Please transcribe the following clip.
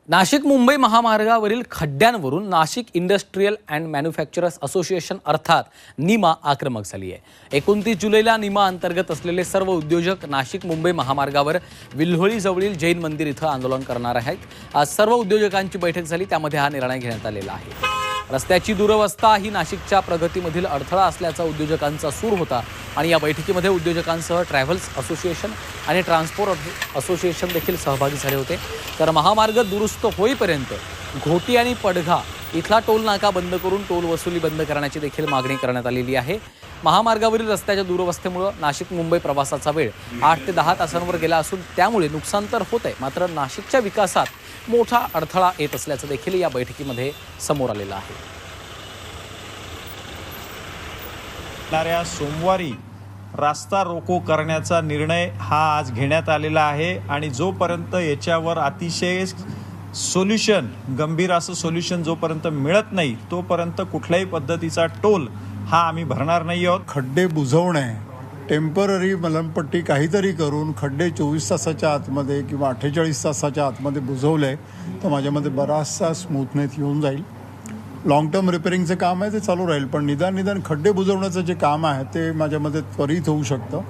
नाशिक मुंबई महामार्गावरील खड्ड्यांवरून Nashik industrial and manufacturers association अर्थात निमा आक्रमक झाली आहे। 29 जुलैला निमा अंतर्गत असलेले सर्व उद्योजक नाशिक मुंबई महामार्गावर विल्होळी जवळील जैन मंदिर इथं आंदोलन करणार आहेत। आज सर्व उद्योजकांची बैठक झाली, त्यामध्ये हा निर्णय घेण्यात आलेला आहे। रस्त्याची दुरवस्था ही नाशिकच्या प्रगतीमधील अडथळा असल्याचा उद्योजकांचा सूर होता आणि या बैठकीमध्ये उद्योजकांसह ट्रॅव्हल्स असोसिएशन आणि ट्रान्सपोर्ट असोसिएशन देखील सहभागी झाले होते। तर महामार्ग दुरुस्त होईपर्यंत घोटी आणि पडघा इथला टोल नाका बंद करून टोल वसुली बंद करण्याची देखील मागणी करण्यात आलेली आहे। महामार्गावरील रस्त्याच्या दुरवस्थेमुळे नाशिक मुंबई प्रवासाचा वेळ 8 ते 10 तासांवर गेला असून त्यामुळे नुकसान तर होत आहे, मात्र नाशिकच्या विकासात मोठा अडथळा येत असल्याचं देखील या बैठकीमध्ये समोर आलेलं आहे। येणाऱ्या सोमवारी रास्ता रोको करण्याचा निर्णय हा आज घेण्यात आलेला आहे आणि जोपर्यंत याच्यावर अतिशय सोल्युशन गंभीर असं सोल्युशन जोपर्यंत मिळत नाही तोपर्यंत कुठल्याही पद्धतीचा टोल हा आम्ही भरणार नाही आहोत। खड्डे बुजवणे, टेम्पररी मलमपट्टी काहीतरी करून खड्डे 24 तासाच्या आतमध्ये किंवा 48 तासाच्या आतमध्ये बुजवले तर माझ्यामध्ये बराचसा स्मूथनेस येऊन जाईल। लॉंग टर्म रिपेअरिंगचं काम आहे ते चालू राहील, पण निदान खड्डे बुजवण्याचं जे काम आहे ते माझ्यामध्ये त्वरित होऊ शकतं।